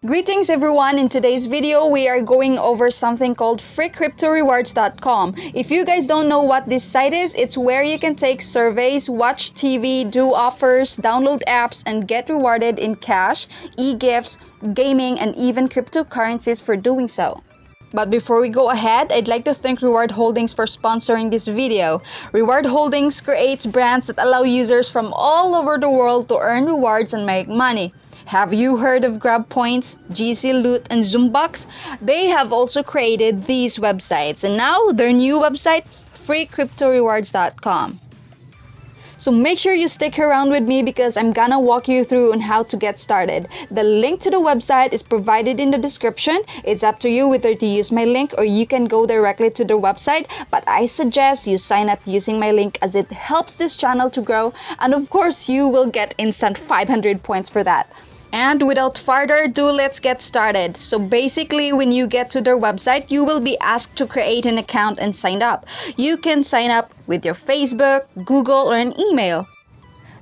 Greetings everyone! In today's video, we are going over something called FreeCryptoRewards.com. If you guys don't know what this site is, it's where you can take surveys, watch TV, do offers, download apps, and get rewarded in cash, e-gifts, gaming, and even cryptocurrencies for doing so. But before we go ahead, I'd like to thank Reward Holdings for sponsoring this video. Reward Holdings creates brands that allow users from all over the world to earn rewards and make money. Have you heard of Grab Points, GC Loot, and Zoombox? They have also created these websites, and now their new website, FreeCryptoRewards.com. So make sure you stick around with me because I'm gonna walk you through on how to get started. The link to the website is provided in the description. It's up to you whether to use my link or you can go directly to the website, but I suggest you sign up using my link as it helps this channel to grow, and of course you will get instant 500 points for that. And without further ado, let's get started. So basically, when you get to their website, you will be asked to create an account and sign up. You can sign up with your Facebook, Google, or an email.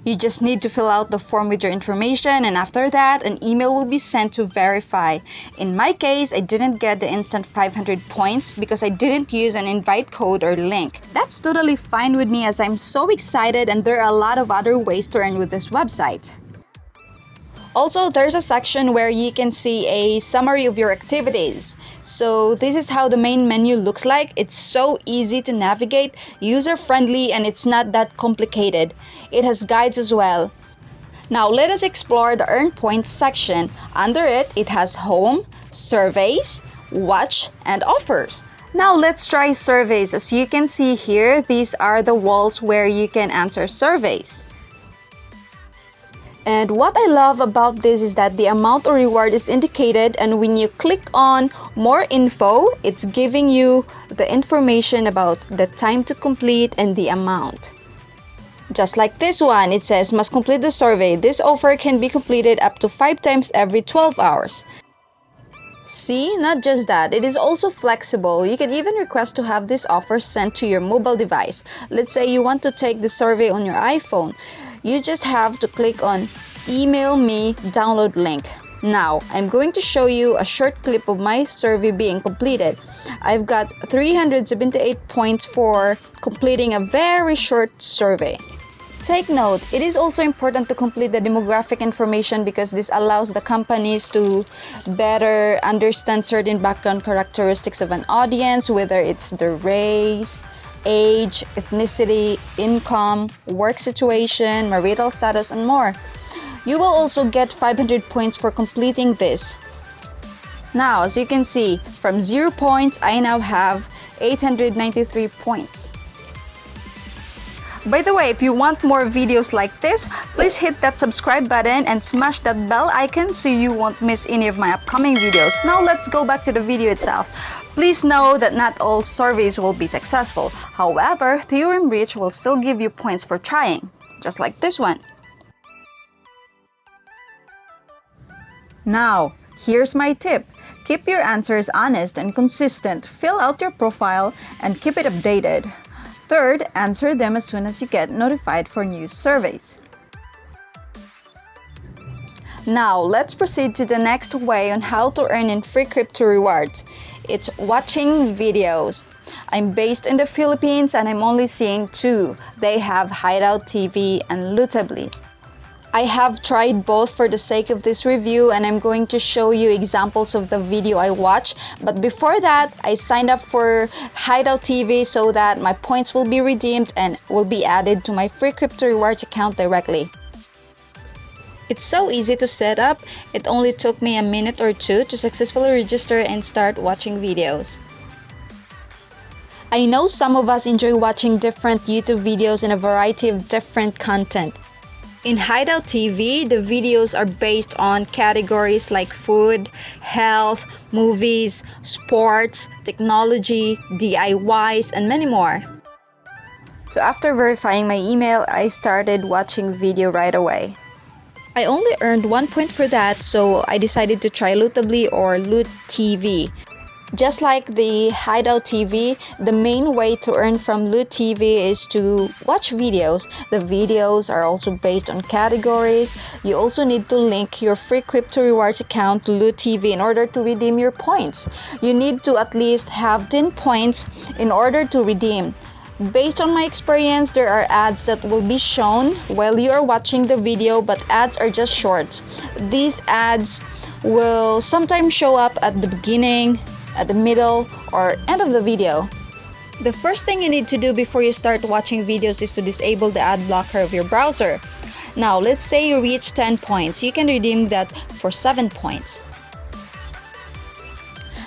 You just need to fill out the form with your information, and after that, an email will be sent to verify. In my case, I didn't get the instant 500 points because I didn't use an invite code or link. That's totally fine with me as I'm so excited, and there are a lot of other ways to earn with this website. Also, there's a section where you can see a summary of your activities. So this is how the main menu looks like. It's so easy to navigate, user-friendly, and it's not that complicated. It has guides as well. Now let us explore the Earn Points section. Under it, it has Home, Surveys, Watch, and Offers. Now let's try surveys. As you can see here, these are the walls where you can answer surveys. And what I love about this is that the amount or reward is indicated, and when you click on more info, it's giving you the information about the time to complete and the amount. Just like this one, it says must complete the survey. This offer can be completed up to 5 times every 12 hours. See, not just that, it is also flexible. You can even request to have this offer sent to your mobile device. Let's say you want to take the survey on your iPhone. You just have to click on email me download link. Now, I'm going to show you a short clip of my survey being completed. I've got 378 points for completing a very short survey. Take note, it is also important to complete the demographic information because this allows the companies to better understand certain background characteristics of an audience, whether it's their race, age, ethnicity, income, work situation, marital status, and more. You will also get 500 points for completing this. Now, as you can see, from 0 points, I now have 893 points. By the way, if you want more videos like this, please hit that subscribe button and smash that bell icon so you won't miss any of my upcoming videos. Now let's go back to the video itself. Please know that not all surveys will be successful. However, Theorem Reach will still give you points for trying, just like this one. Now, here's my tip. Keep your answers honest and consistent. Fill out your profile and keep it updated. Third, answer them as soon as you get notified for new surveys. Now, let's proceed to the next way on how to earn in free crypto rewards. It's watching videos. I'm based in the Philippines and I'm only seeing 2. They have Hideout TV and Lootably. I have tried both for the sake of this review, and I'm going to show you examples of the video I watch. But before that, I signed up for Hideout TV so that my points will be redeemed and will be added to my free crypto rewards account directly. It's so easy to set up. It only took me a minute or 2 to successfully register and start watching videos. I know some of us enjoy watching different YouTube videos and a variety of different content. In Hideout TV, the videos are based on categories like food, health, movies, sports, technology, DIYs, and many more. So after verifying my email, I started watching video right away. I only earned 1 point for that, so I decided to try Lootably or Loot TV. Just like the Hideout TV, the main way to earn from Loot TV is to watch videos. The videos are also based on categories. You also need to link your FreeCryptoRewards account to Loot TV in order to redeem your points. You need to at least have 10 points in order to redeem. Based on my experience, there are ads that will be shown while you are watching the video, but ads are just short. These ads will sometimes show up at the beginning, at the middle, or end of the video. The first thing you need to do before you start watching videos is to disable the ad blocker of your browser. Now, let's say you reach 10 points. You can redeem that for 7 points.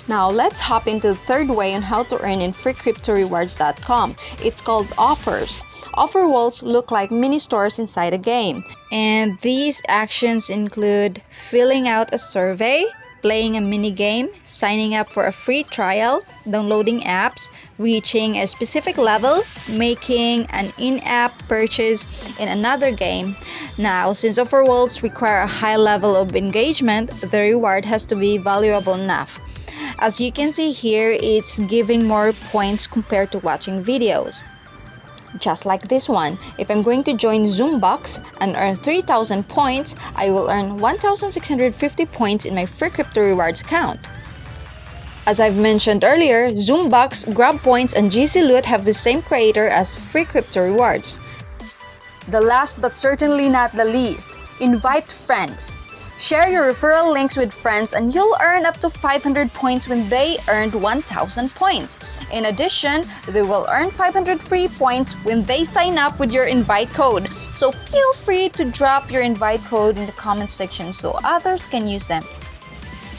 Now, let's hop into the third way on how to earn in FreeCryptoRewards.com. It's called offers. Offerwalls look like mini stores inside a game. And these actions include filling out a survey, playing a mini game, signing up for a free trial, downloading apps, reaching a specific level, making an in-app purchase in another game. Now, since Offerwalls require a high level of engagement, the reward has to be valuable enough. As you can see here, it's giving more points compared to watching videos. Just like this one, if I'm going to join Zoombox and earn 3,000 points, I will earn 1,650 points in my FreeCryptoRewards account. As I've mentioned earlier, Zoombox, GrabPoints, and GC Loot have the same creator as FreeCryptoRewards. The last but certainly not the least, invite friends. Share your referral links with friends and you'll earn up to 500 points when they earned 1,000 points. In addition, they will earn 500 free points when they sign up with your invite code. So feel free to drop your invite code in the comment section so others can use them.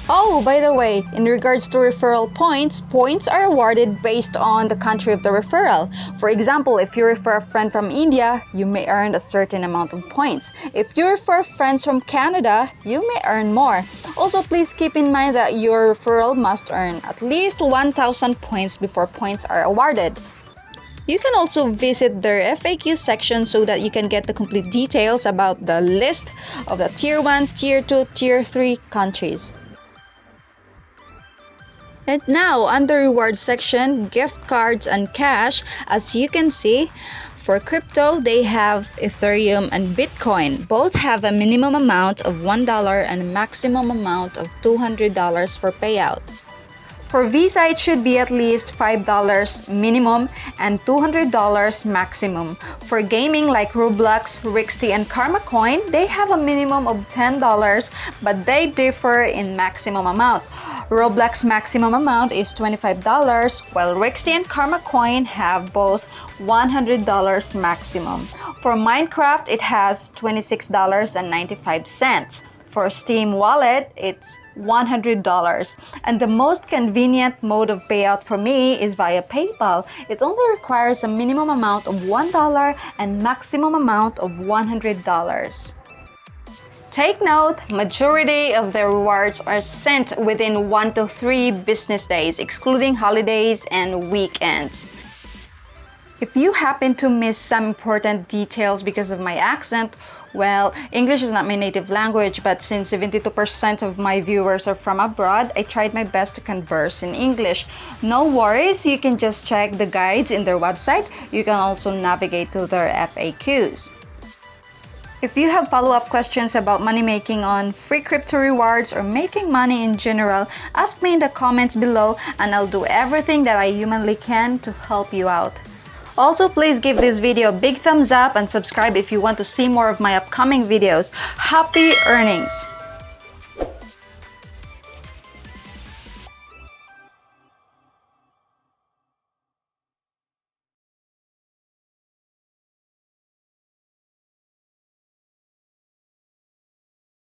Oh, by the way, in regards to referral points, points are awarded based on the country of the referral. For example, if you refer a friend from India, you may earn a certain amount of points. If you refer friends from Canada, you may earn more. Also, please keep in mind that your referral must earn at least 1,000 points before points are awarded. You can also visit their FAQ section so that you can get the complete details about the list of the Tier 1, Tier 2, Tier 3 countries. And now, under rewards section, gift cards and cash, as you can see, for crypto, they have Ethereum and Bitcoin. Both have a minimum amount of $1 and a maximum amount of $200 for payout. For Visa, it should be at least $5 minimum and $200 maximum. For gaming like Roblox, Rixty, and Karma Coin, they have a minimum of $10, but they differ in maximum amount. Roblox maximum amount is $25, while Rixty and Karma Coin have both $100 maximum. For Minecraft, it has $26.95. For Steam Wallet, it's $100. And the most convenient mode of payout for me is via PayPal. It only requires a minimum amount of $1 and maximum amount of $100. Take note, majority of the rewards are sent within 1 to 3 business days, excluding holidays and weekends. If you happen to miss some important details because of my accent, well, English is not my native language, but since 72% of my viewers are from abroad, I tried my best to converse in English. No worries, you can just check the guides in their website. You can also navigate to their FAQs. If you have follow-up questions about money making on FreeCryptoRewards or making money in general, ask me in the comments below and I'll do everything that I humanly can to help you out. Also, please give this video a big thumbs up and subscribe if you want to see more of my upcoming videos. Happy earnings!